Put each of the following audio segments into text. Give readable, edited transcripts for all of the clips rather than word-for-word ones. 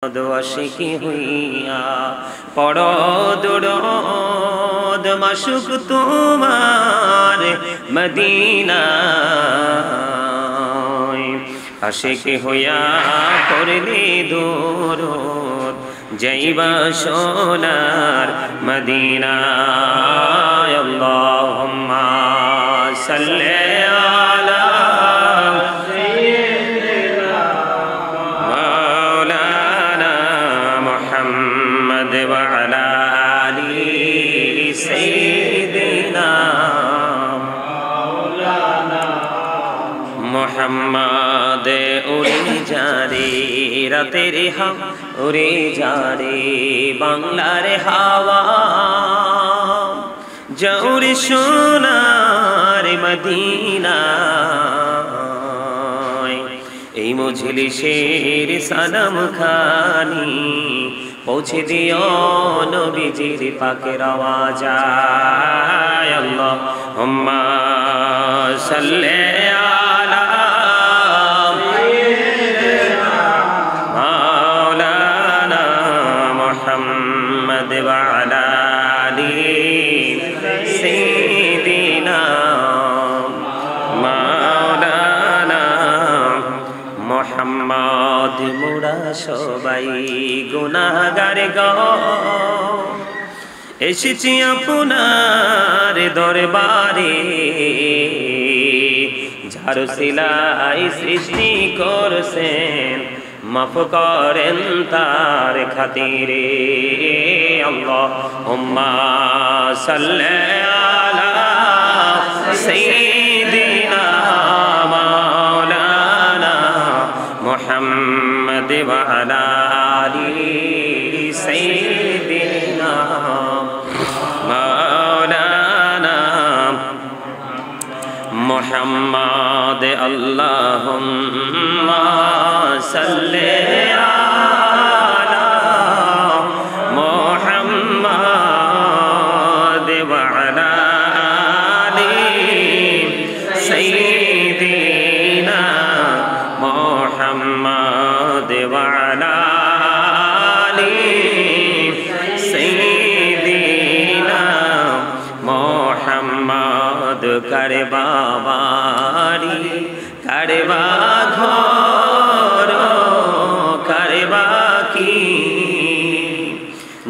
আশিকি হইয়া পড়ো দুরূদ মাশুক তোমার মদিনায় আশিকি হইয়া পড়লে দুরূদ যাইবা সোনার মদিনায় আল্লাহুম্মা সাল্লি আলা মোহাম্মদ উড়ে যারে রাতের হাওয়া উড়ে যারে বাংলার হাওয়া জৌরে সোনার মদিনায় এই মজলিসের সালাম খানি পৌঁছে দিও নবীজির পাকের আওয়াজ আল্লাহুম্মা সাল্লি আলা মাওলানা মুহাম্মদ ওয়া আলা আলি সাইয়্যিদিনা মাওলানা মুহাম্মদ মোরা সবাই গুনাহগার গো এসেছি আপনার দরবারে যার সিলাই সৃষ্টি করছেন মাফ করেন তার খাতিরে আল্লাহুম্মা সাল্লি আলা সাইয়্যিদিনা মাওলানা মুহাম্মদ ওয়া আলা আলি সাইয়্যিদিনা মাওলানা মুহাম্মদ আল্লাহুম্মা সাল্লি আলা মুহাম্মদ ওয়া আলা আলি সাইয়্যিদিনা মুহাম্মদ ওয়া আলা আলি সাইয়্যিদিনা মুহাম্মদ করবা বাড়ি করবা ঘর করবা কি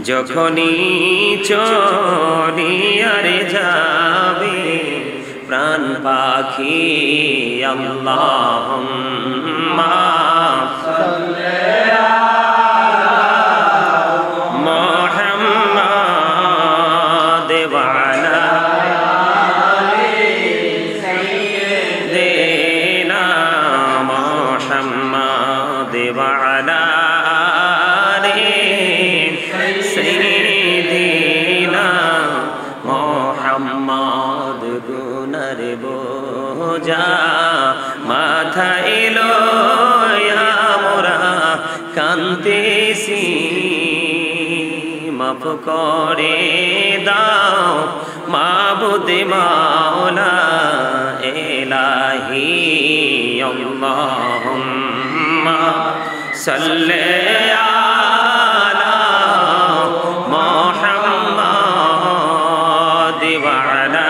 যখনই চলিয়ারে যাবে প্রাণ পাখি আল্লাহুম্মা সাল্লি মাথায় লইয়া মোরা কান্দেছি মাফ করে দাও মাবুদ মাওলা ইলাহি আল্লাহুম্মা সাল্লি আলা মুহাম্মদ ওয়া আলা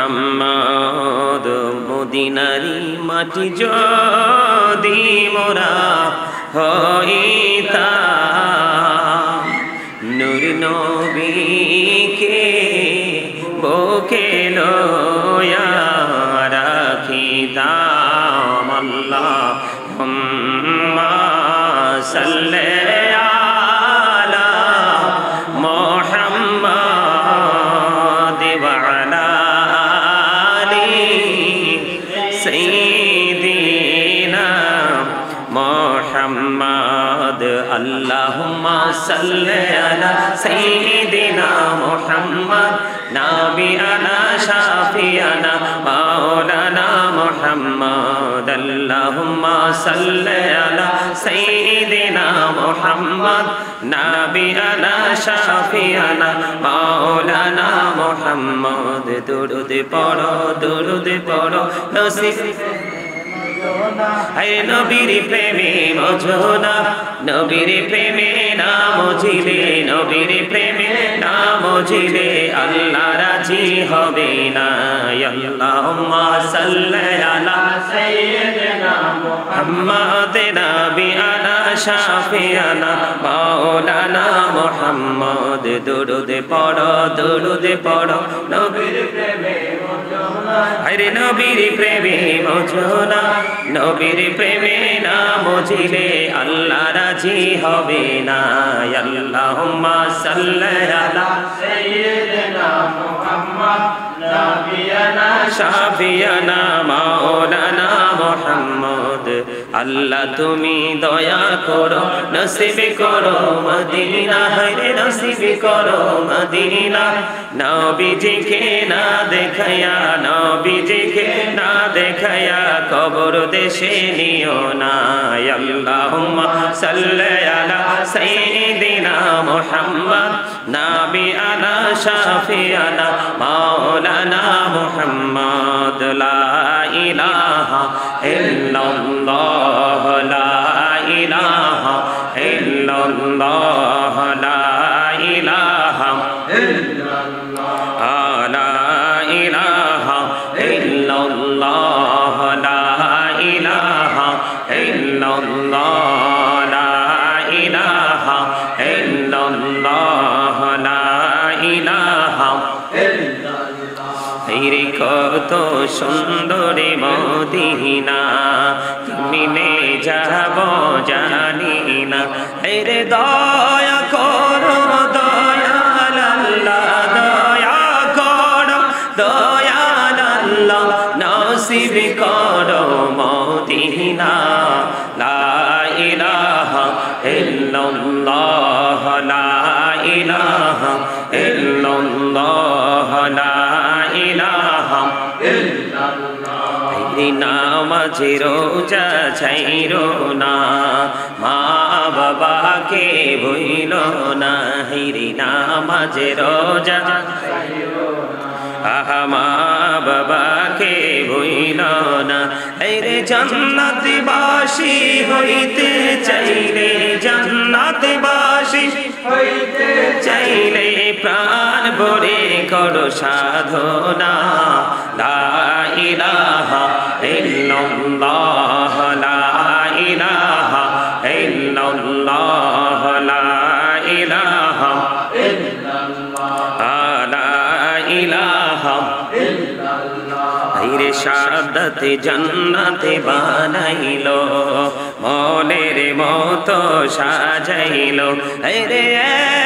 মোহাম্মদ মদিনারি মাটি যদি মোরা হইতাম নূর নবীকে বুকে লইয়া রাখিতাম আল্লাহুম্মা সাল্লি আলা মুহাম্মদ ওয়া আলা সাইয়্যিদিনা মুহাম্মদ মুহাম্মদ আল্লাহুম্মা সাল্লি আলা সাইয়্যিদিনা মুহাম্মদ নাবিয়ানা শাফিয়ানা মাওলানা মুহাম্মদ আল্লাহুম্মা সাল্লি আলা সাইয়্যিদিনা মুহাম্মদ নাবিয়ানা শাফিয়ানা মাওলানা মুহাম্মদ দুরুদ পড়ো নসিব হে নবীর প্রেমে মজনা নবীর প্রেমে না মজিলে নবীর প্রেমে না মজিলে আল্লাহ রাজি হবে না আল্লাহুম্মা সাল্লি আলা সাইয়্যিদিনা মুহাম্মদ নাবিয়ানা শাফিয়ানা মাওলানা মুহাম্মদ দুরুদ পড়ো নবীর প্রেমে মজনা আরে নবীর প্রেমে মজনা নবীর প্রেমে না মজিলে আল্লাহ রাজি হবে না আল্লাহুম্মা সাল্লি আলা সাইয়্যিদিনা মুহাম্মদ নাবিয়ানা শাফিয়ানা মাওলানা মুহাম্মদ আল্লাহ তুমি দয়া করো নসিব করো মদিনা হরে নসিব করো মদিনা নবীজিকে না দেখায়া নবীজিকে না দেখায়া কবর দেশে নিও না আল্লাহুম্মা সাল্লি আলা সাইয়্যিদিনা মুহাম্মদ নাবিয়ানা শাফিয়ানা মাওলানা মুহাম্মদ লা ইলাহা ইল্লাল্লাহ লা ইলাহা ইল্লাল্লাহ লা ইলাহা ইল্লাল্লাহ লা ইলাহা ইল্লাল্লাহ লা ইলাহা ইল্লাল্লাহ লা ইলাহা ইল্লাল্লাহ লা ইলাহা রে কত সুন্দরী মদিনা কেমনে যাব জানি না রে দয়া করো দয়াল আল্লাহ দয়া করো দয়াল আল্লাহ নসিব করো মদিনা লা ইলাহা ইল্লাল্লাহ লা ইলাহা ইল্লাল্লাহ লা ইলাহা ইল্লাল্লাহ নামাজ রোজা ছাইরো না মা বাবাকে ভুইলো না হিরি নামাজ রোজা ছাইরো না আহা মা বাবাকে ভুইলো না রে জান্নাতবাসী হইতে চাইলে জান্নাতবাসী হইতে চাইলে প্রাণ ভরে করো সাধনা লা ইলাহা ইল্লাল্লাহ লা ইলাহা ইল্লাল্লাহ লা ইলাহা ইল্লাল্লাহ লা ইলাহা ইল্লাল্লাহ রে শাহাদাত জান্নাতে বানাইলো মনের মতো সাজাইলো রে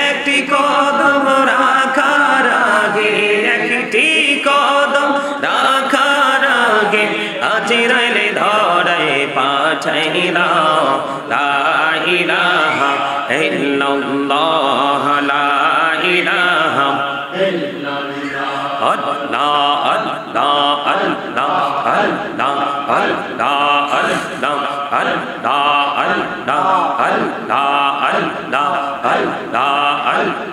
একটি কদম রাখার আগে একটি কদম রাখার আগে আজরাইলে ধরে পাঠাইলা লা ইলাহা ইল্লাল্লাহ লা ইলাহা ইল্লাল্লাহ আল্লাহ আল্লাহ আল্লাহ আল্লাহ আল্লাহ আল্লাহ আল্লাহ আল্লাহ আল্লাহ আল্লাহ আল্লাহ আল্লাহ আল্লাহ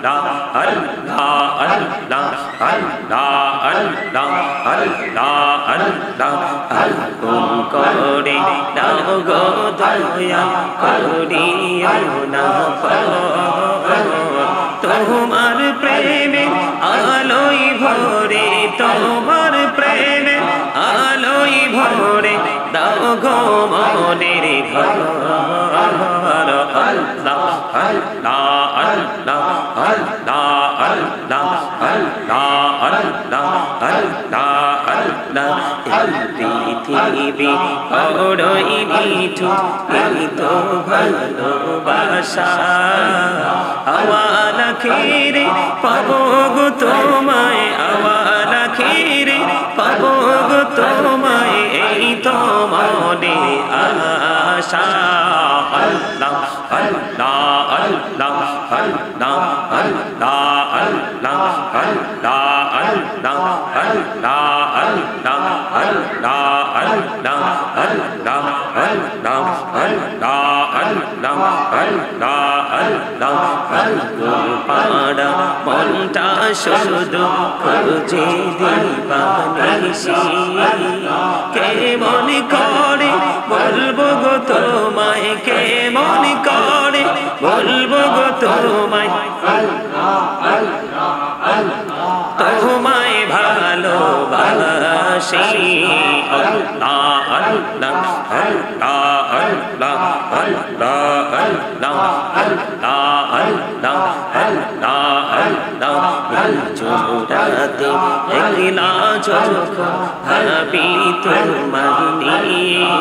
আল্লাহ আল্লাহ আল্লাহ আল্লাহ আল্লাহ আল্লাহ করে দাও গো দয়া করিও না তোমার প্রেমে আলোই ভরে তোমার প্রেমে আলোই ভরে দাও গো মনের ঘর আল্লাহ আল্লাহ আল্লাহ আল্লাহ আল্লাহ আল্লাহ আল্লাহ আল্লাহ পৃথিবী বড়ই মিঠু এই তো ভালোবাসা আওয়াল আখিরে পাবো গো তোমায় আওয়াল আখিরে পাবো গো তোমায় এই তো মনে আশা আল্লাহ আল্লাহ আল্লাহ আল্লাহ আল্লাহ আল্লাহ আল্লাহ আল্লাহ আল্লাহ আল্লাহ আল্লাহ আল্লাহ আল্লাহ আল্লাহ আল্লাহ আল্লাহ আল্লাহ আল্লাহ পাড়া মনটা শুধু খুঁজে দিবানিশি কেমন করে বলবো গো তোমায় কেমন করে বলবো গো তোমায় তোমায় ভালোবাসি আল্লাহ আল্লাহ আল্লাহ আল্লাহ আল্লাহ আল্লাহ আল্লাহ আল্লাহ আল্লাহ আল্লাহ চোরাতে একলা চোখ ভাবি তোমার নিয়ে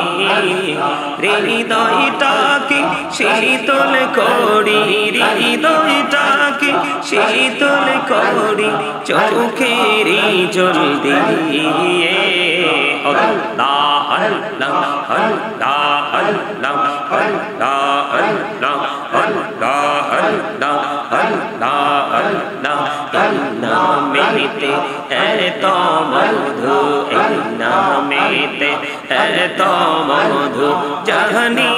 হৃদয়টাকে শীতল করি হৃদয়টাকে শীতল করি চোখের জল দিয়ে আল্লাহ আল্লাহ আল্লাহ আল্লাহ আল্লাহ আল্লাহ আল্লাহ আল্লাহ আল্লাহ আল্লাহ নামেতে এত মধু এই নামেতে এত মধু জানি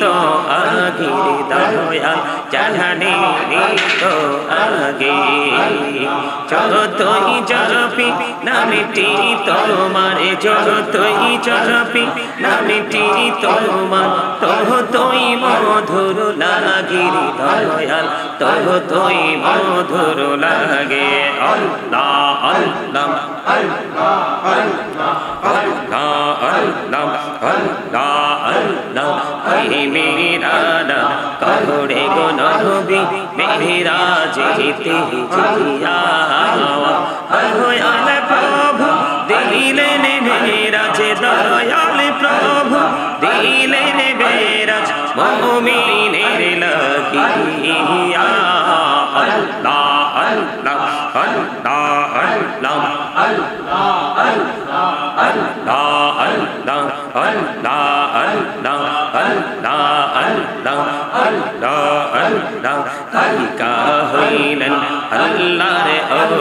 তো আগে দয়াল জানি তো আগে যতই জপি নামটি তোমার যতই জপি নামটি তোমার ততই মধুর লাগে দয়াল ততই মধুর লাগে আল্লাহ আল্লাহ আল্লাহ আল্লাহ আল্লাহ আল্লাহ আল্লাহ মেরা করে গো নবী মেরা যেতে জিয়া দয়াল প্রভু দিলেন মেরাজ দয়াল প্রভু দিলেন মেরাজ মুমিনের লাগিয়া আল্লাহ আল্লাহ আল্লাহ আল্লাহ আল্লাহ আল্লাহ আল্লাহ আল্লাহ আল্লাহ আল্লাহ আল্লাহ আল্লাহ আল্লাহ তাইকা হইলেন আল্লাহর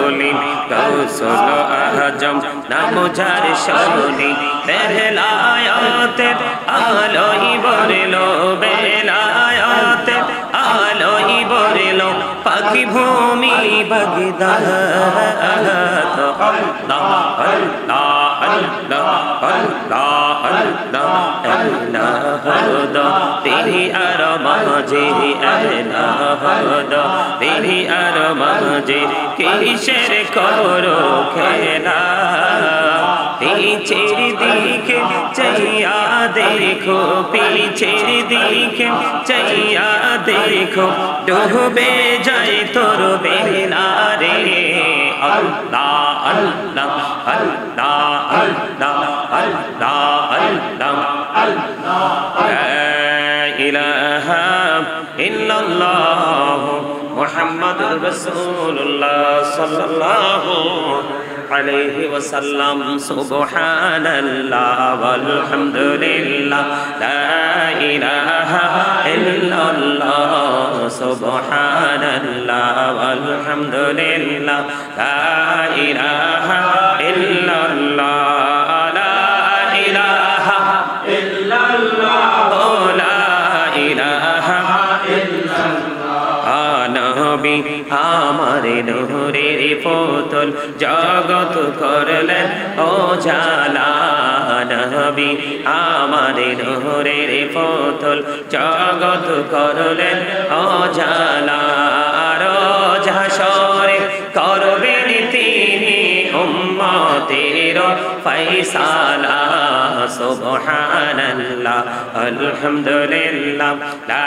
ওলি গৌসুল আজম নাম যার শনি বেলায়াতের আলোই বরলো বেলায়াতের আলোই বরলো পাখি ভূমি বাগদাদ আল্লাহ আল্লাহ আল্লাহ আল্লাহ আল্লাহ আল্লাহ তেরি আর মাঝে আল্লাহ তেরি আর মাঝে কিসের করো খেলা পিছের দিকে চাইয়া দেখো পিছের দিকে চাইয়া দেখো ডুবে যায় তোর বেলা রে আল্লাহ আল্লাহ আল্লাহ আল্লাহ আল্লাহ আল্লাহ আল্লাহ লা ইলাহা ইল্লাল্লাহ মুহাম্মাদুর রাসূলুল্লাহ সাল্লাল্লাহু আলাইহি ওয়াসাল্লাম সুবহানাল্লাহ ওয়ালহামদুলিল্লাহ লা ইলাহা ইল্লাল্লাহ সুবহানাল্লাহ ওয়ালহামদুলিল্লাহ লা ইলাহা ইল্লাল্লাহ লা ইলাহা ইল্লাল্লাহ লা ইলাহা নবী আমার নূরের পুতুল জগৎ করলেন ও জালা নবী আমার নূরের পুতুল জগৎ করলেন ও জালা রোজ হাসরে করবেন তিনি উম্মতের ফয়সালা সুবহানাল্লাহ আলহামদুলিল্লাহ লা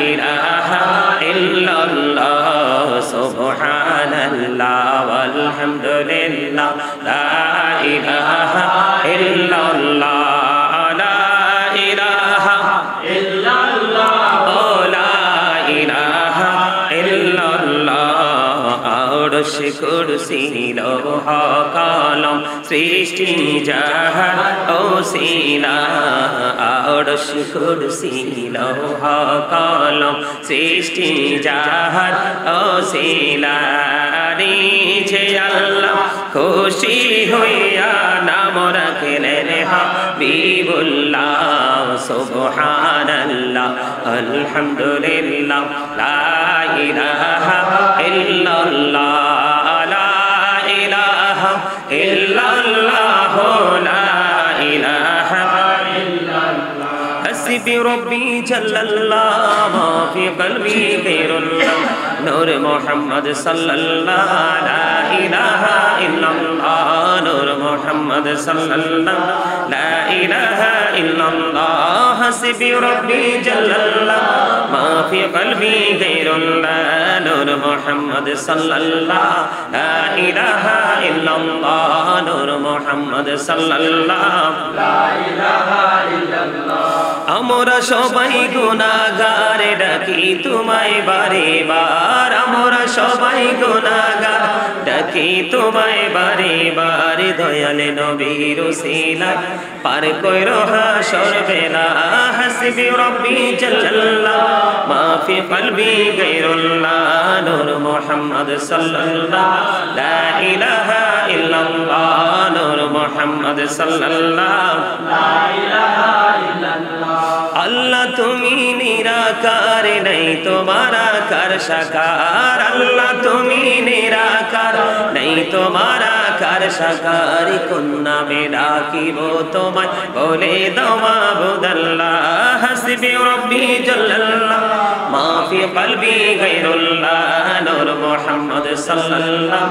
ইলাহা ইল্লাল্লাহ সুবহানাল্লাহ ওয়ালহামদুলিল্লাহ লা ইলাহা ইল্লাল্লাহ লা ইলাহা ইল্লাল্লাহ লা ইলাহা ইল্লাল্লাহ আর আরশ কুরসি লৌহ কলম সৃষ্টি জাহান ওসিলা আরশ কুরসি লৌহ কলম সৃষ্টি জাহান ওসিলা নিচে আল্লাহ খুশি হইয়া নাম রাখলেন হাবিবুল্লাহ সুবহানাল্লাহ আলহামদুলিল্লাহ লা ইলাহা ইল্লাল্লাহ লা ইলাহা ইল্লাল্লাহ লা ইলাহা ইল্লাল্লাহ হাসবি রব্বি জাল্লাল্লাহ মা ফি কলবি গায়রুল্লাহ নূর মুহাম্মদ সাল্লাল্লাহ লা ইলাহা ইল্লাল্লাহ নূর মুহাম্মদ সাল্লাল্লাহ লা ইলাহা ইল্লাল্লাহ হাসবি রব্বি জাল্লাল্লাহ মা ফি কলবি গায়রুল্লাহ নূর মুহাম্মদ সাল্লাল্লাহ লা ইলাহা ইল্লাল্লাহ নূর মুহাম্মদ সাল্লাল্লাহ লা ইলাহা ইল্লাল্লাহ আমরা সবাই গুনাহগার ডাকি তোমায় বারে বার আমরা সবাই গুনাহগার ডাকি তোমায় বারে বার দয়াল নবীর ওসিলায় পার কইরো হাসর বেলা হাসবি রব্বি জাল্লাল্লাহ মা ফি কলবি গায়রুল্লাহ নূর মুহাম্মদ সাল্লাল্লাহ লা ইলাহা ইল্লাল্লাহ নূর মুহাম্মদ সাল্লাল্লাহ লা ইলাহা ইল্লাল্লাহ আল্লাহ তুমি নিরাকার নাই তোমার আকার সাকার আল্লাহ তুমি নিরাকার নাই তোমার আকার সাকার কোন নামে ডাকিব তোমায় বলে দাও মাবুদাল্লাহ হাসবি রব্বি জাল্লাল্লাহ মা ফি কলবি গায়রুল্লাহ নূর মুহাম্মদ সাল্লাল্লাহ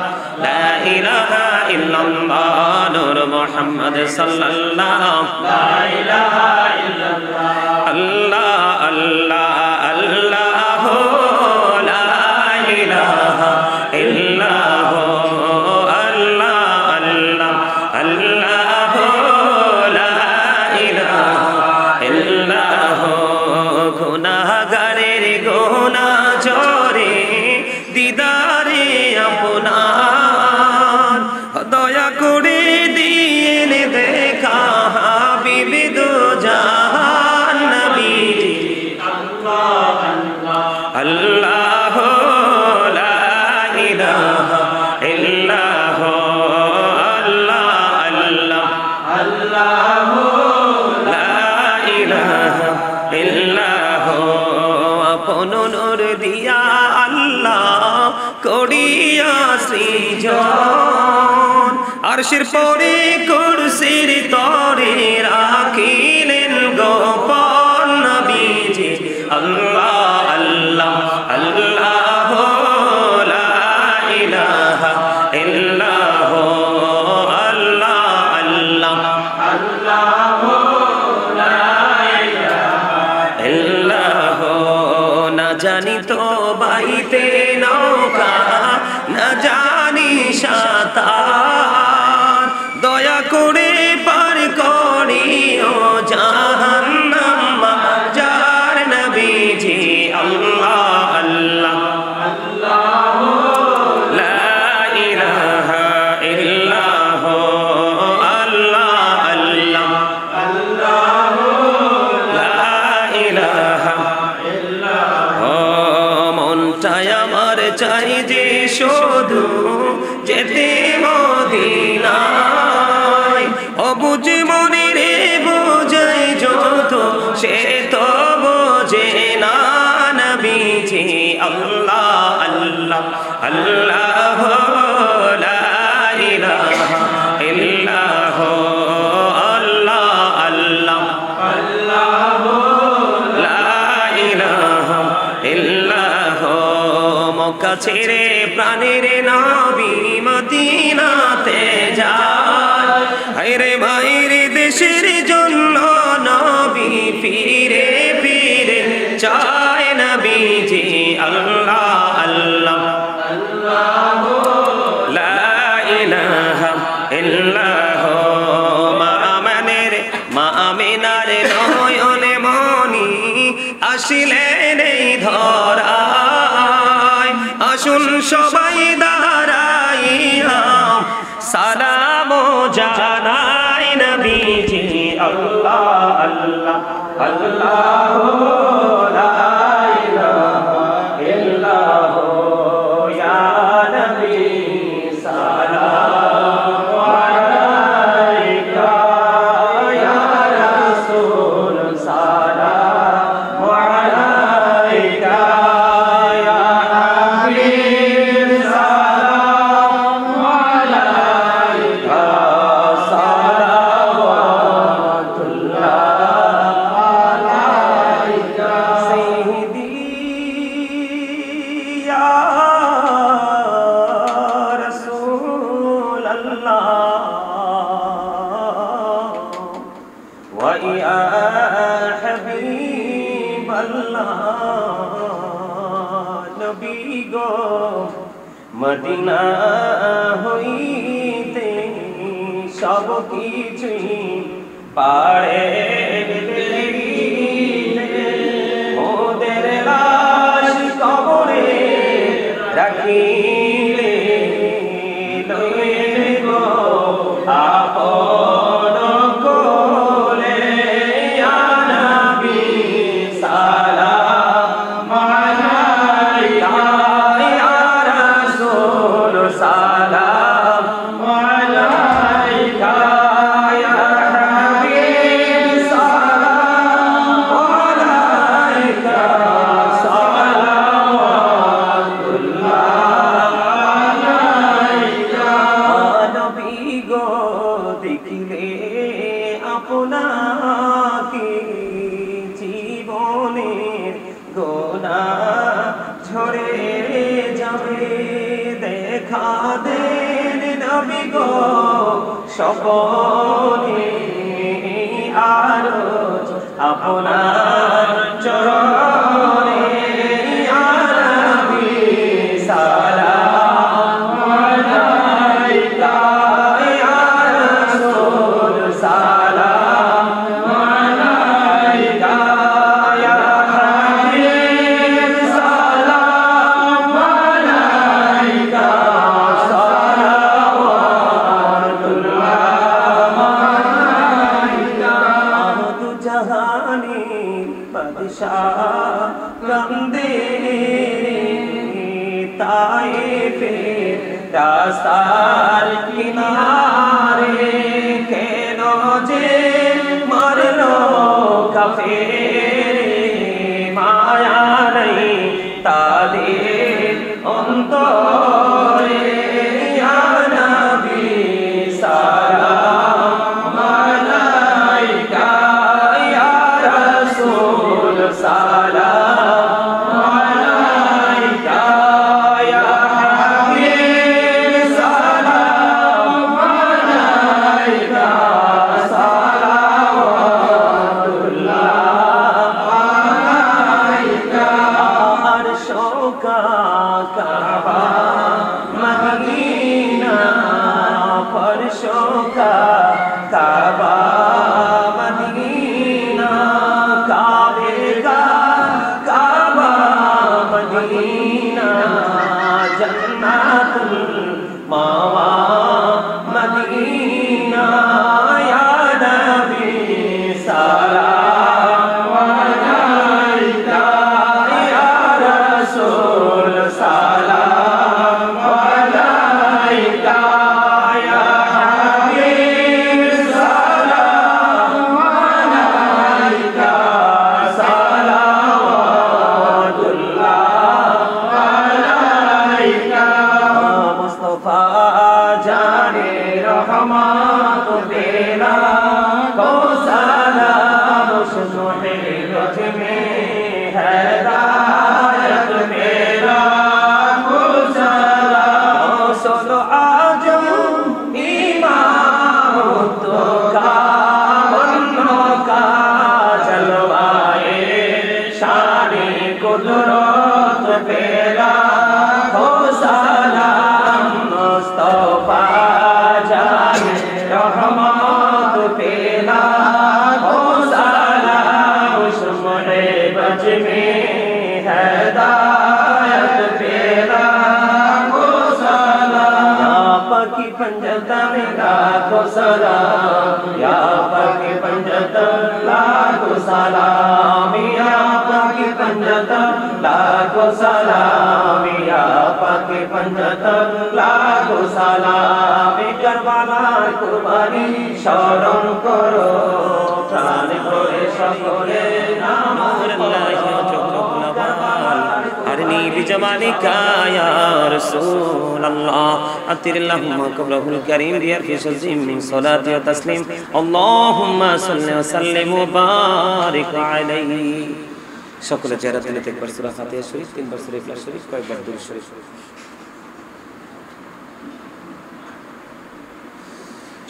লা ইলাহা ইল্লাল্লাহ নূর মুহাম্মদ সাল্লাল্লাহ লা ইলাহা ইল্লাল্লাহ আল্লাহ আল্লাহ আল্লাহ লা ইলাহা ইল্লাল্লাহ আল্লাহ আল্লাহ আল্লাহ লা ইলাহা ইল্লাল্লাহ গুনাহগারের গুনাহ ঝরে দিদারে আপনার দয়া করে দিন দেখা হাবিবি দো জাহান নবীজি আল্লাহ আল্লাহ লা ইলাহা ইল্লাল্লাহ আল্লাহ আল্লাহ আল্লাহ লা ইলাহা ইল্লাল্লাহ আপন নূর দিয়া আল্লাহ করিয়া সৃজন আরশের পরে কুরসির তরে রাখিলেন গোপন নবীজি আল্লাহ আল্লাহ আল্লাহ লা ইলাহা ইল্লাল্লাহ আল্লাহ আল্লাহ আল্লাহ লা ইলাহা ইল্লাল্লাহ না জানি তো বাইতে নৌকা না জানি সাঁতার দয়া করে পার করিও জাহান্নাম যার নবীজি আল্লাহ আল্লাহ আল্লাহ লা ইলাহা ইল্লাল্লাহ আল্লাহ আল্লাহ আল্লাহ লা ইলাহা ইল্লাল্লাহ মনটাই আমার চাই যে শুধু যেতে মদিনায় অবুঝ মনে রে বোঝাই যত সে তো বোঝে না নবীজি আল্লাহ আল্লাহ আল্লাহ লা ইলাহা ইল্লাল্লাহ আল্লাহ আল্লাহ আল্লাহ লা ইলাহা ইল্লাল্লাহ মক্কা ছেড়ে প্রাণের নবী মদিনাতে যায় হায়রে মায়ের দেশের জন্য নবী ফিরে ফিরে চায় নবীজি আল্লাহ আল্লাহ আল্লাহ লা ইলাহা ইল্লাল্লাহ মা আমিনার নয়নে মনি আসিলেন এই ধরায় আসুন সবাই দাঁড়া নবীজি আল্লাহ আল্লাহ আল্লাহ লা ইলাহা ইল্লাল্লাহ ইয়া নবী সালাম আলাইকা ইয়া রাসূল সালাম আলাইকা ইয়া হাবিব সালাম আলাইকা ويا حبيب الله نبي গো মদিনা হইতে সব কিছুই পাড়ে ওদের লাশ কবরে রাখিলে লইলে গো আপন কোলে ইয়া নবী সালাম আলাইকা ইয়া রাসূল সালাম আলাইকা ইয়া হাবিব সালাম আলাইকা দেখিলে আপনাকে জীবনের গোনাহ ঝরে যাবে দেখা দেন নবী গো স্বপনে আরজ আপনার চরণে ইয়া নবী সালাম আলাইকা কান্দে তায়েফে রাস্তার কিনারে কেন যে মারলো কাফের মায়া নাই তাদের অন্তরে ইয়া নবী সালাম আলাইকা ইয়া রাসূল সালাম আলাইকা ইয়া হাবিব সালাম আলাইকা সালাওয়াতুল্লাহ আলাইকা আরশোকা কাবা মদিনা ফরশোকা কাবা মদিনা কাবে কাবা মদিনা জান্নাতুল মাওয়া মদিনা ইয়া নবী সালাম আলাইকা ইয়া রাসূল সালাম আলাইকা ইয়া হাবিব সালাম আলাইকা সালাওয়াতুল্লাহ আলাইকা মুস্তাফা জানে রহমত তেরা को सलाम सुनो मेरे रोज में हिदायत मेरा को सलाम सुनो आज इमाम तो का बन्नो का जलवाए शानी कुदरत तेरा को सलाम मुस्तफा जाने रहमत तेरा को सलाम सुमरे बज में हिदायत तेरा को सलाम या पकी पंजता मेरा को सलाम या आका के पंजतन लाखों सलाम, आका के पंजतन लाखों सलाम, आका के पंजतन लाखों सलाम। करबलार कुर्बानी स्मरण करो, प्राण भरे সকলে নাম أرني بجمالك يا رسول الله أطر اللهم قبره الكريم بألف من صلاة وتسليم اللهم صل وسلم وبارك عليه সকলে চেহারা তুলে একবার সূরা ফাতিহা শরীফ, তিনবার সূরা ইখলাস শরীফ, কয়েকবার দুরূদ শরীফ।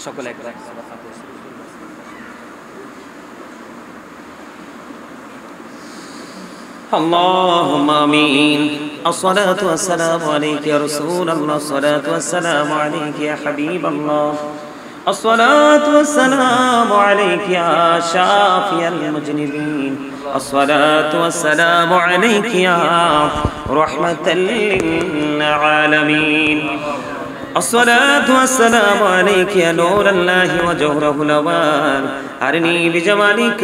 সকলে একবার সূরা ফাতিহা শরীফ। اللهم آمين. الصلاة والسلام عليك يا رسول الله، الصلاة والسلام عليك يا حبيب الله، الصلاة والسلام عليك يا شافي المذنبين، الصلاة والسلام عليك يا رحمة للعالمين، الصلاة والسلام عليك يا نور الله وجوهره الأوان، أرني بجمالك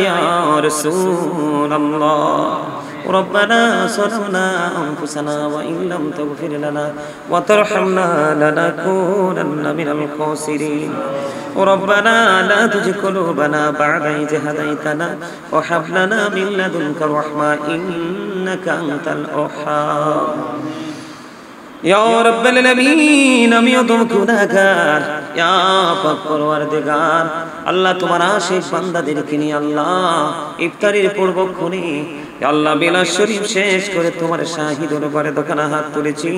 يا رسول الله. ربنا ظلمنا أنفسنا وإن لم تغفر لنا وترحمنا لنكونن من الخاسرين. ربنا لا تزغ قلوبنا بعد إذ هديتنا وهب لنا من لدنك رحمة إنك أنت الوهاب. या रब्बल आलमीन আমিও তো গুনাহগার, ইয়া পাক পরওয়ারদিগার আল্লাহ তোমার আশিক বান্দাদেরকে নিয়ে আল্লাহ ইফতারির পূর্বক্ষণে আল্লাহ বিলাস শরীফ শেষ করে তোমার শাহী দরবারে দোকানে হাত তুলেছি,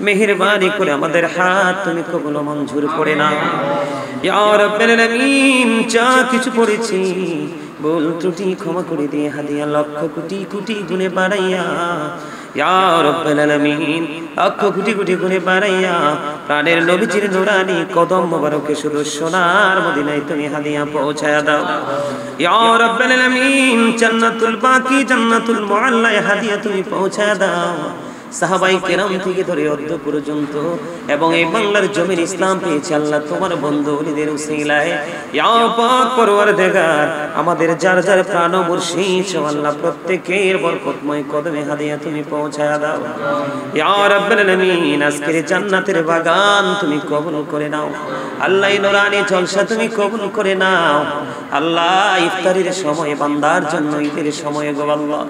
মেহেরবানি করে আমাদের হাত তুমি কবুল মঞ্জুর করে নাও। ইয়া রব্বুল আলামিন যা কিছু পড়েছি ভুল ত্রুটি ক্ষমা করে দিয়ে হাদিয়া লক্ষ কোটি কোটি গুণে বাড়াইয়া ইয়া রব্বুল আলামিন লক্ষ কোটি কোটি গুণে বাড়াইয়া প্রাণের নবীজির নুরানি কদম মোবারকে শুধু সোনার মদিনায় তুমি হাদিয়া পৌঁছায়া দাও। ইয়া রব্বুল আলামিন জান্নাতুল বাকি জান্নাতুল মুআল্লায় হাদিয়া তুমি পৌঁছায়া দাও। সাহাবাই কেরাম থেকে ধরে অদ্য পর্যন্ত এবং এই বাংলার জমির ইসলাম পেয়েছে আল্লাহ তোমার বন্ধু ওলিদের উসিলায়। ইয়া পাক পরওয়ারদিগার আমাদের যার যার প্রাণ মুর্শিদ আল্লাহ প্রত্যেকের বরকতময় কদমে হাদিয়া তুমি পৌঁছায়া দাও। ইয়া রাব্বুল আলামিন আজকের জান্নাতের বাগান তুমি কবুল করে নাও আল্লাহ, নুরানি জলসা তুমি কবুল করে নাও আল্লাহ। ইফতারির সময় বান্দার জন্য ঈদের সময় গো আল্লাহ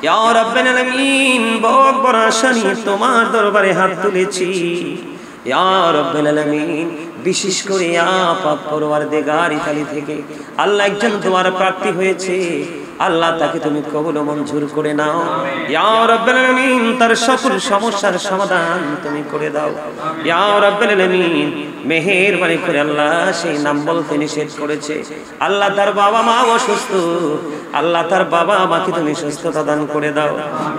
ইয়া রাব্বুল আলামিন বড় বড় আশা নিয়ে তোমার দরবারে হাত তুলেছি ইয়া রাব্বুল আলামিন। বিশেষ করে ইয়া পাক পরওয়ারদিগার ইতালি থেকে আল্লাহ একজন তোমার প্রার্থী হয়েছে আল্লাহ, তাকে তুমি কবুল মঞ্জুর করে নাও ইয়া রাব্বুল আলামিন। তার সকল সমস্যার সমাধান তুমি করে দাও ইয়া রাব্বুল আলামিন। মেহেরবানি করে আল্লাহ সেই নাম বলতে নিষেধ করেছে আল্লাহ, তার বাবা মা অসুস্থ আল্লাহ, তার বাবা মাকে তুমি সুস্থতা দান করে দাও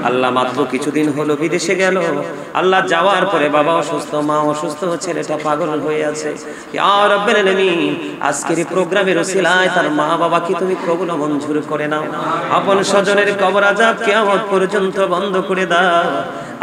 আল্লাহ। মাত্র কিছুদিন হলো বিদেশে গেল আল্লাহ, যাওয়ার পরে বাবা অসুস্থ মা অসুস্থ, ছেলেটা পাগল হয়ে আছে ইয়া রাব্বুল আলামিন। আজকের এই প্রোগ্রামের ওসিলায় তার মা বাবাকে তুমি কবুল মঞ্জুর করে নাও, আপন স্বজনের কবর আযাব কিয়ামত পর্যন্ত বন্ধ করে দাও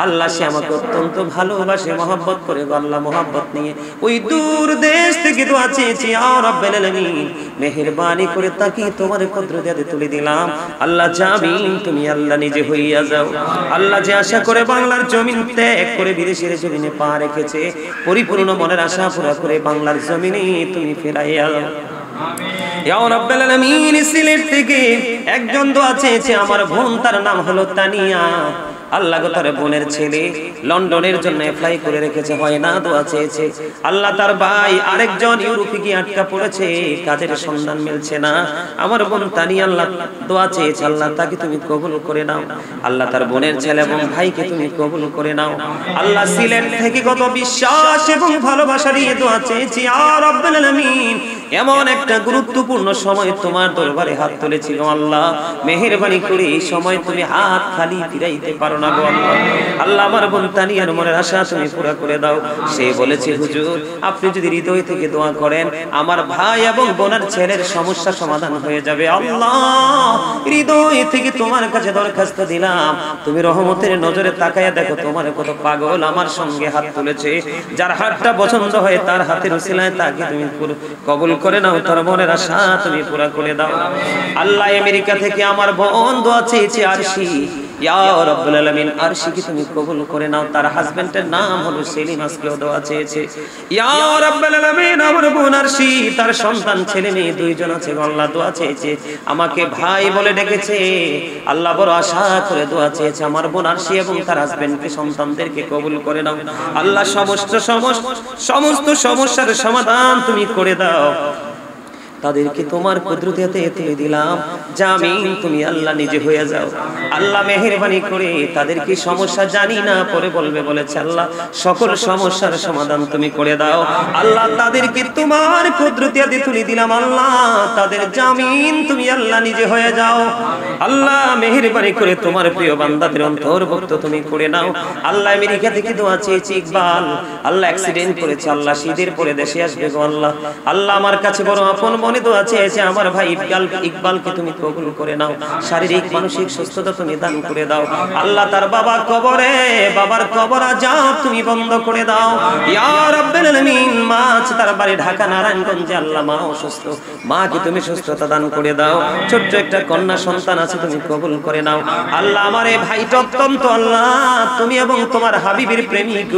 আল্লাহ। সে আমাকে অত্যন্ত ভালোবাসে, মহব্বত করে আল্লাহ, মহব্বত নিয়ে ওই দূর দেশ থেকে দোয়া চেয়েছি ইয়া রাব্বুল আলামিন। মেহেরবানি করে তাকে তোমার কুদরতে তুলে দিলাম আল্লাহ। জামিন তুমি আল্লাহ নিজে হইয়া যাও আল্লাহ। যে আশা করে বাংলার জমিন ত্যাগ করে বিদেশের জমিনে পা রেখেছে পরিপূর্ণ মনের আশা পুরা করে বাংলার জমিনে তুমি ফেরাইয়া দাও ইয়া রাব্বুল আলামিন। সিলেট থেকে একজন দোয়া চেয়েছে আমার বোন, তার নাম হলো তানিয়া আল্লাহ গো। তার বোনের ছেলে লন্ডনের জন্য অ্যাপ্লাই করে রেখেছে, হয় না, দোয়া চেয়েছে আল্লাহ। তার ভাই আরেকজন ইউরোপে গিয়ে আটকা পড়েছে, কাজের সন্ধান মিলছে না। আমার বোন তানিয়া আল্লাহ দোয়া চেয়েছে আল্লাহ, তাকে তুমি কবুল করে নাও আল্লাহ। তার বোনের ছেলে এবং ভাইকে তুমি কবুল করে নাও আল্লাহ। সিলেট থেকে কত বিশ্বাস এবং ভালোবাসা নিয়ে দোয়া চেয়েছি ইয়া রাব্বুল আলামিন। এমন একটা গুরুত্বপূর্ণ সময় তোমার দরবারে হাত তুলেছি গো আল্লাহ, মেহেরবানি করে এই সময় তুমি হাত খালি ফিরাইতে পারো না গো আল্লাহ। আল্লাহ আমার বোন তানিয়ার মনের আশা তুমি পুরা করে দাও। সে বলেছে হুজুর আপনি যদি হৃদয় থেকে দোয়া করেন আমার ভাই এবং বোনের ছেলের সমস্যা সমাধান হয়ে যাবে। আল্লাহ হৃদয় থেকে তোমার কাছে দরখাস্ত দিলাম, তুমি রহমতের নজরে তাকায়া দেখো তোমার কত পাগল আমার সঙ্গে হাত তুলেছে। যার হাতটা পছন্দ হয় তার হাতের উসিলায় তাকে তুমি কবুল করে নাও, তার মনের আশা তুমি পুরা করে দাও। আল্লাহ আমেরিকা থেকে আমার বোন দোয়া চেয়েছে আরশি, ইয়া রাব্বুল আলামিন আরশিকে তুমি কবুল করে নাও। তার হাজবেন্ডের নাম হলো সেলিম, আজকেও দোয়া চেয়েছে, ইয়া রাব্বুল আলামিন আমার বোন আরশি তার সন্তান ছেলে মেয়ে দুইজন আছে, আল্লাহ দোয়া চেয়েছে, আমাকে ভাই বলে ডেকেছে, আল্লাহ বড় আশা করে দোয়া চেয়েছে, আমার বোন আরশি এবং তার হাজবেন্ডকে সন্তানদেরকে কবুল করে নাও। আল্লাহ সমস্ত সমস্যার সমাধান তুমি করে দাও। তাদেরকে তোমার কুদরতে তুলে দিলাম, জামিন তুমি আল্লাহ নিজে হয়ে যাও। আল্লাহ মেহেরবানি করে তাদেরকে সমস্যা জানি না পরে বলবে বলেছে, আল্লাহ সকল সমস্যার সমাধান তুমি করে দাও। আল্লাহ তাদেরকে তোমার কুদরতে তুলে দিলাম, আল্লাহ তাদের জামিন তুমি আল্লাহ নিজে হয়ে যাও। আল্লাহ মেহেরবানি করে তোমার প্রিয় বান্দাদের অন্তর্ভুক্ত তুমি করে নাও। আল্লাহ আমেরিকা থেকে দোয়া চেয়েছি ইকবাল, আল্লাহ অ্যাক্সিডেন্ট করেছে, আল্লাহ শীতের পরে দেশে আসবে গো আল্লাহ। আল্লাহ আমার কাছে বড় আপন মনে দোয়া চেয়েছে, আমার ভাই ইকবালকে তুমি কবুল করে নাও, শারীরিক মানসিক সুস্থতা তুমি দান করে দাও। আল্লাহ তার বাবার কবর আযাব তুমি বন্ধ করে দাও, ইয়া রাব্বুল আলামিন। মা আছে তার বাড়ি ঢাকা নারায়ণগঞ্জে, আল্লাহ মা অসুস্থ, মাকে তুমি সুস্থতা দান করে দাও। ছোট্ট একটা কন্যা সন্তান আছে, তুমি কবুল করে নাও। আল্লাহ আমার এই ভাইটা অত্যন্ত আল্লাহ তুমি এবং তোমার হাবিবের প্রেমিক,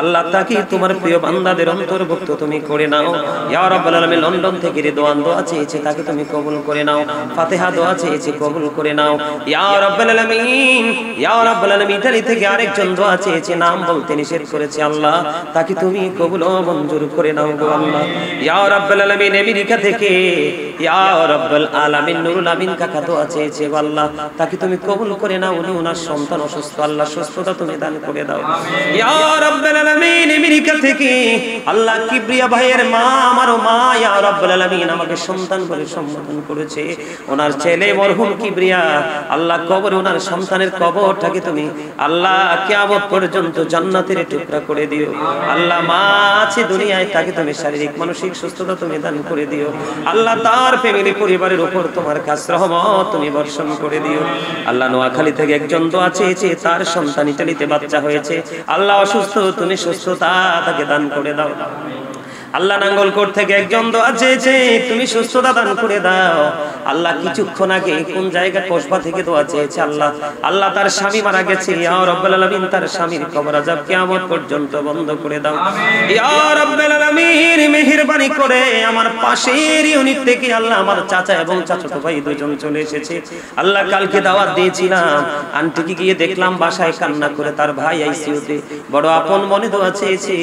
আল্লাহ তাকে তোমার প্রিয় বান্দাদের অন্তর্ভুক্ত তুমি করে নাও, ইয়া রাব্বুল আলামিন। লন্ডন থেকে রিদওয়ান দোয়া চেয়েছে, তাকে তুমি কবুল করে নাও। ফাতিহা দোয়া চেয়েছে, কবুল করে নাও, ইয়া রাব্বুল আলামিন, ইয়া রাব্বুল আলামিন। ইতালি থেকে আরেকজন দোয়া চেয়েছে, নাম বলতে নিষেধ করেছে, আল্লাহ তাকে তুমি কবুল ও মঞ্জুর করে নাও গো আল্লাহ, ইয়া রাব্বুল আলামিন। আমেরিকা থেকে ইয়া রাব্বুল আলামিন নুরুল আমিন কাকা দোয়া চেয়েছে, আল্লাহ তাকে তুমি কবুল করে নাও। উনি ওনার সন্তান অসুস্থ, আল্লাহ সুস্থতা তুমি দান করে দাও, ইয়া রাব্বুল আলামিন। আমেরিকা থেকে আল্লাহ কিবরিয়া ভাইয়ের মা, আমারও মা, ইয়া রাব্বুল আলামিন আমাকে সন্তান বলে সম্বোধন করেছে, ওনার ছেলে মরহুম কিবরিয়া, আল্লাহ কবরে ওনার সন্তানের কবরটাকে তুমি আল্লাহ কিয়ামত পর্যন্ত জান্নাতের টুকরা করে দিও। আল্লাহ মা আছে দুনিয়ায়, তাকে তুমি শারীরিক মানসিক সুস্থতা তুমি দান করে দিও। আল্লাহ তার ফ্যামিলি পরিবারের উপর তোমার খাস রহমত তুমি বর্ষণ করে দিও। আল্লাহ নোয়াখালী থেকে একজন দোয়া চেয়েছে, তার সন্তান ইতালিতে বাচ্চা হয়েছে, আল্লাহ অসুস্থ, তুমি সুস্থতা তাকে দান করে দাও। আল্লাহ নাঙ্গলকোট থেকে একজন দোয়া চেয়েছে, তুমি সুস্থতা দান করে দাও। আল্লাহ কিছুক্ষণ আগে কোন জায়গা কসবা থেকে দোয়া চেয়েছে, আল্লাহ তার স্বামী মারা গেছে, ইয়া রাব্বুল আলামিন তার স্বামীর কবর আযাব কিয়ামত পর্যন্ত বন্ধ করে দাও, ইয়া রাব্বুল আলামিন। মেহেরবানি করে আমার পাশের ইউনিট থেকে আল্লাহ আমার চাচা এবং চাচাতো ভাই দুজন চলে এসেছে, আল্লাহ কালকে দাওয়াত দিয়েছিলাম, আন্টিকে গিয়ে দেখলাম বাসায় কান্না করে, তার ভাই আইসিইউতে, বড় আপন মনে দোয়া চেয়েছে,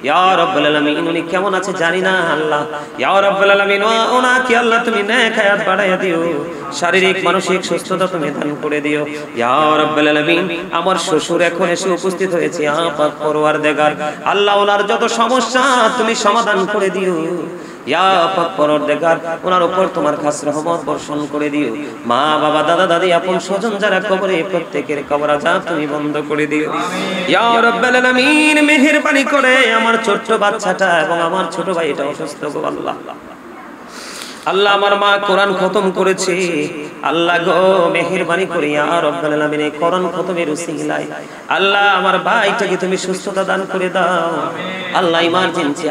ইয়া রাব্বুল আলামিন। উনি কেমন আছে জানি না, আল্লাহ ইয়া রাব্বুল আলামিন ওনাকে আল্লাহ তুমি নেক হায়াত বাড়াইয়া দিও, শারীরিক মানসিক সুস্থতা তুমি দান করে দিও, ইয়া রাব্বুল আলামিন। আমার শ্বশুর এখন এসে উপস্থিত হয়েছে, পাক পরওয়ারদিগার আল্লাহ ওনার যত সমস্যা তুমি সমাধান করে দিও, ইয়া পাক পরওয়ারদিগার ওনার উপর তোমার খাস রহমত বর্ষণ করে দিও। মা বাবা দাদা দাদি আপন স্বজন যারা কবরে, প্রত্যেকের কবর আযাব তুমি বন্ধ করে দিও, ইয়া রাব্বুল আলামিন। মেহেরবানি করে আমার ছোট্ট বাচ্চাটা এবং আমার ছোট ভাইটা অসুস্থ গো আল্লাহ, আল্লাহ আমার মা কোরআন খতম করেছে, আল্লাহ গো মেহেরবানি করে ইয়া রাব্বুল আলামিন এই কোরআন খতমের উসিলায় আল্লাহ আমার ভাইটাকে তুমি সুস্থতা দান করে দাও। আল্লাহ ইমার্জেন্সি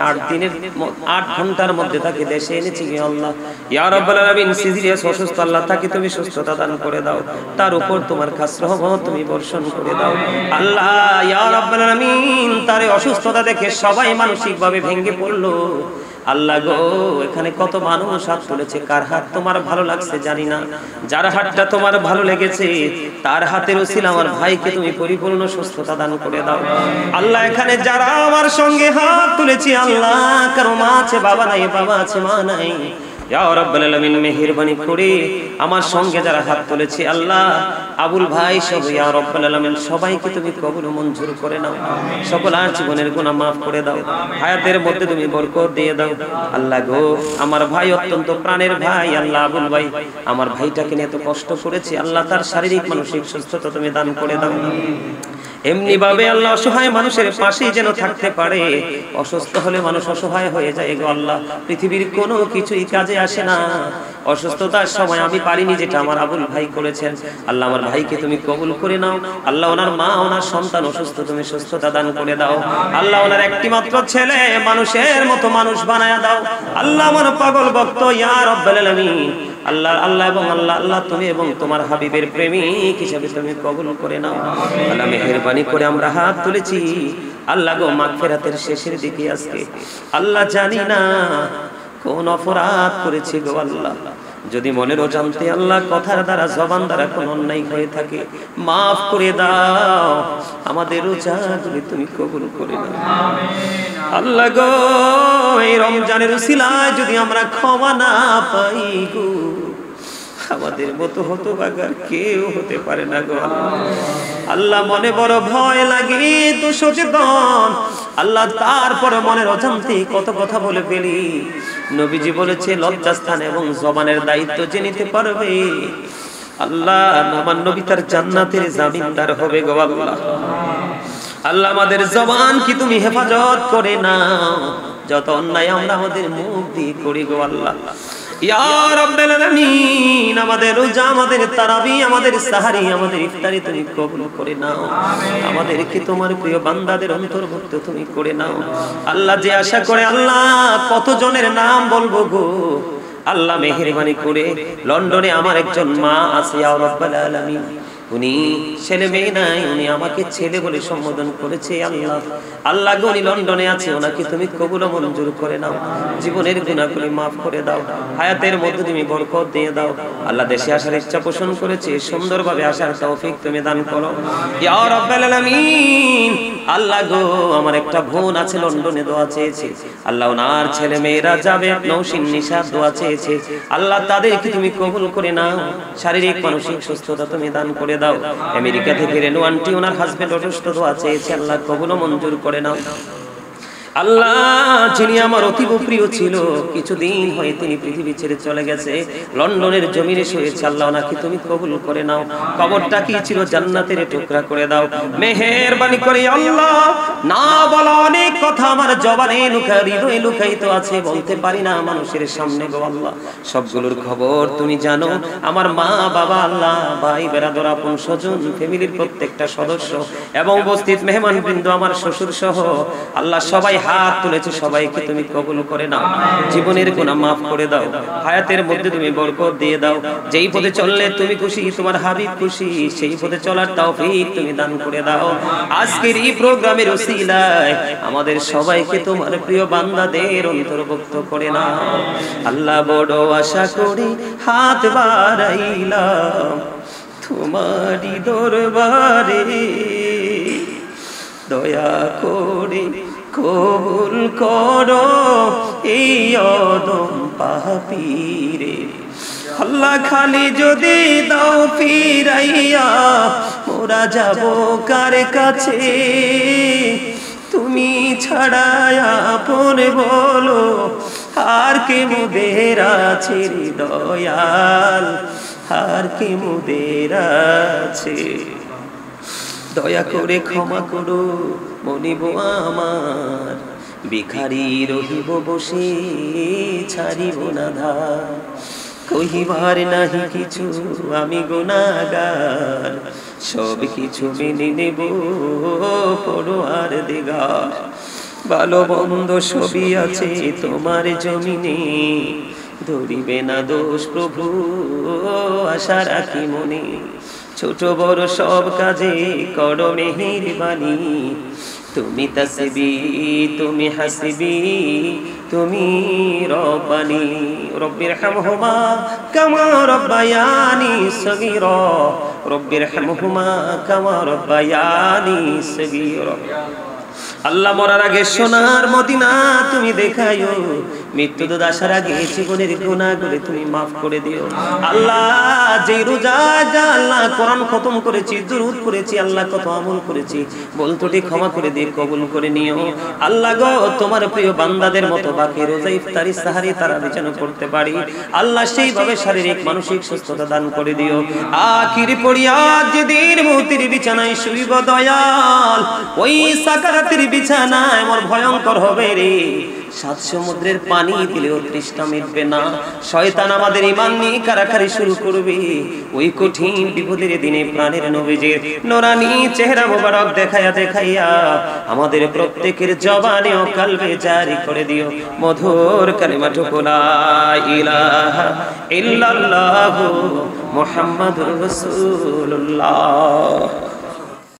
8 ঘন্টার মধ্যে তাকে দেশে এনেছি গে আল্লাহ, ইয়া রাব্বুল আলামিন। সিরিয়াস অসুস্থ, আল্লাহ তাকে তুমি সুস্থতা দান করে দাও, তার উপর তোমার খাস রহমত তুমি বর্ষণ করে দাও, আল্লাহ ইয়া রাব্বুল আলামিন। তার অসুস্থতা দেখে সবাই মানসিকভাবে ভেঙে পড়লো, আল্লাহ গো এখানে কত মানুষ হাত তুলেছে, কার হাত তোমার ভালো লাগছে জানি না, যার হাতটা তোমার ভালো লেগেছে তার হাতের উসিলা আমার ভাইকে তুমি পরিপূর্ণ সুস্থতা দান করে দাও, আল্লাহ। এখানে যারা আমার সঙ্গে হাত তুলেছে, আল্লাহ কারো মা আছে বাবা নাই, বাবা আছে মা নাই, ইয়া রাব্বুল আলামিন মেহেরবানি করে আমার সঙ্গে যারা হাত তুলেছে, আল্লাহ আবুল ভাই সহ ইয়া রাব্বুল আলামিন সবাইকে তুমি কবুল ও মঞ্জুর করে নাও, সকল আর জীবনের গুনাহ maaf করে দাও, হায়াতের মধ্যে তুমি বরকত দিয়ে দাও, আল্লাহ গো। আমার ভাই অত্যন্ত প্রাণের ভাই, আল্লাহ আবুল ভাই আমার ভাইটাকে নিয়ে এত কষ্ট করেছে, আল্লাহ তার শারীরিক মানসিক সুস্থতা তুমি দান করে দাও। এমনি ভাবে আল্লাহ অসহায় মানুষের পাশেই যেন থাকতে পারে। অসুস্থ হলে মানুষ অসহায় হয়ে যায় গো আল্লাহ, পৃথিবীর কোনো কিছুই কাজে আসে না। অসুস্থতার সময় আমি পারিনি যেটা আমার আবুল ভাই করেছেন, আল্লাহ আমার ভাইকে তুমি কবুল করে নাও। আল্লাহ ওনার মা ওনার সন্তান অসুস্থ, তুমি সুস্থতা দান করে দাও। আল্লাহ ওনার একটি মাত্র ছেলে মানুষের মতো মানুষ বানায়া দাও। আল্লাহ আমার পাগল ভক্ত ইয়া রাব্বাল আলামিন, আল্লাহ আল্লাহ এবং আল্লাহ আল্লাহ তুমি এবং তোমার হাবিবের প্রেমিক হিসেবে তুমি কবুল করে নাও। আল্লাহ মেহেরবানি করে আমরা হাত তুলেছি আল্লাহ গো মাগফিরাতের শেষের দিকে আজকে। আল্লাহ জানি না কোন অপরাধ করেছি গো আল্লাহ, যদি মনের অজান্তে আল্লাহ কথার দ্বারা জবান দ্বারা কোন অন্যায় হয়ে থাকে মাফ করে দাও। আমাদের রোজাগুলি তুমি কবুল করে নাও আল্লাহ গো। এই রমজানের উসিলায় যদি আমরা ক্ষমা না পাই গো, আমাদের মতো হতভাগার কেউ হতে পারে না গো আল্লাহ। মনে বড় ভয় লাগে তো সচেতন আল্লাহ, তারপর মনের অজান্তে কত কথা বলে ফেলি। নবীজি বলেছে লজ্জাস্থান এবং জবানের দায়িত্ব যে নিতে পারবে আল্লাহ আমার নবী তার জান্নাতের জামিনদার হবে গো আল্লাহ। আল্লাহ আমাদের জবান কি তুমি হেফাজত করে নাও, যত অন্যায় আমরা আমাদের মুখ দিয়ে করি গো আল্লাহ। ইয়া রাব্বাল আলামিন আমাদের রোজা, আমাদের তারাবি, আমাদের সাহারি, আমাদের ইফতারি তুমি কবুল করে নাও। আমাদেরকে তোমার প্রিয় বান্দাদের অন্তর্ভুক্ত তুমি করে নাও আল্লাহ। যে আশা করে আল্লাহ কত জনের নাম বলবো গো আল্লাহ, মেহেরবানি করে লন্ডনে আমার একজন মা আছে ইয়া রাব্বাল আলামিন, উনি ছেলে মেয়ে নাই, উনি আমাকে ছেলে বলে সম্বোধন করেছে আল্লাহ। আল্লাহ গো উনি লন্ডনে আছে, ওনাকে তুমি কবুল মঞ্জুর করে নাও, জীবনের গুনাহগুলি মাফ করে দাও, হায়াতের মধ্যে তুমি বরকত দিয়ে দাও আল্লাহ। দেশে আসার ইচ্ছা পোষণ করেছে, সুন্দরভাবে আসার তৌফিক তুমি দান করো ইয়া রাব্বাল আলামিন। আল্লাহ গো আমার একটা বোন আছে লন্ডনে, দোয়া চেয়েছে আল্লাহ, ওনার ছেলে মেয়েরা যাবে নৌসিন নিশাত দোয়া চেয়েছে আল্লাহ, তাদেরকে তুমি কবুল করে নাও, শারীরিক মানসিক সুস্থতা তুমি দান করে দাও। আমেরিকা থেকে রেনু আন্টি ওনার হাজবেন্ড অসুস্থ, দোয়া চেয়েছে আল্লাহ কবুল মঞ্জুর করে নাও আল্লাহ। যিনি আমার অতীব প্রিয় ছিল, কিছুদিন হয়ে তিনি পৃথিবী ছেড়ে চলে গেছে, লন্ডনের জমিনে শুয়েছে আল্লাহ, ওনাকে তুমি কবুল করে নাও, কবরটা কি ছিল জান্নাতের টুকরা করে দাও মেহেরবানি করে আল্লাহ। না বলা অনেক কথা আমার জবানে লুকায়, হৃদয়ে লুকায়িত আছে, বলতে পারি না মানুষের সামনে গো আল্লাহ, সবগুলোর খবর তুমি জানো। আমার মা বাবা আল্লাহ, ভাই বেরাদর, আপন স্বজন, ফ্যামিলির প্রত্যেকটা সদস্য এবং উপস্থিত মেহমানবৃন্দ, আমার শ্বশুর সহ আল্লাহ সবাই হাত তুলেছে, সবাইকে তুমি কবুল করে নাও, জীবনের গুনাহ মাফ করে দাও, হায়াতের মধ্যে তুমি বরকত দিয়ে দাও। যেই পথে চললে তুমি খুশি, তোমার হাবিব খুশি, সেই পথে চলার তৌফিক তুমি দান করে দাও। আজকের এই প্রোগ্রামের উসিলায় আমাদের সবাইকে তোমার প্রিয় বান্দাদের অন্তর্ভুক্ত করে নাও আল্লাহ। বড় আশা করি হাত বাড়াইলাম তোমারই দরবারে, দয়া করে কবুল করো এই অদম পাপীরে আল্লাহ। খালি যদি দাও ফিরাইয়া মোরা যাব কার কাছে, তুমি ছাড়া আপন বলো আর কে মোদের আছে দয়াল, আর কে মোদের আছে। দয়া করে ক্ষমা করো মনিব আমার, ভিখারি রহিব বসে ছাড়িব না ধার, কহিবার নাহি কিছু আমি গুনাহগার, সব কিছু মেনে নেব পরোয়ার দিগার। ভালো মন্দ সবই আছে তোমার জমিনে, ধরিবে না দোষ প্রভু আশা রাখি মনে, ছোট বড় সব কাজে করো মেহেরবানি, তুমি তাসবি তুমি হাসবি তুমি রব্বানি। রব্বির হামহুমা কামা রব্বায়ানি সগীরা, রব্বির হামহুমা কামা রব্বায়ানি সগীরা। আল্লাহ মরার আগে সোনার মদিনা তুমি দেখাইও, মৃত্যু দুধ আসার আগে জীবনের গুনাহগুলো তুমি মাফ করে দিও আল্লাহ। যে রোজা যা আল্লাহ কোরআন খতম করেছি, দুরূদ করেছি আল্লাহ, কত আমল করেছি, ভুল ত্রুটি ক্ষমা করে দিয়ে কবুল করে নিও আল্লাহ গো। তোমার প্রিয় বান্দাদের মতো বাকি রোজা ইফতারি সাহারি তারাবি যেন করতে পারি আল্লাহ, সেইভাবে শারীরিক মানসিক সুস্থতা দান করে দিও। আখির ফরিয়াদ যেদিন মৌতের বিছানায় শুইব দয়াল, ওই সাকারাতের বিছানায় আমার ভয়ঙ্কর হবে রে। 7 সমুদ্রের পানি দিলেও তৃষ্ণা মিটবে না, শয়তান আমাদের ঈমান নিয়ে কারাকারি শুরু করবে। ওই কঠিন বিপদের দিনে প্রাণের নবীজির নূরানি চেহারা মোবারক দেখাইয়া দেখাইয়া আমাদের প্রত্যেকের জবানে ও কলবে জারি করে দিও মধুর কালিমাটুকু লা ইলাহা ইল্লাল্লাহু মুহাম্মাদুর রাসূলুল্লাহ।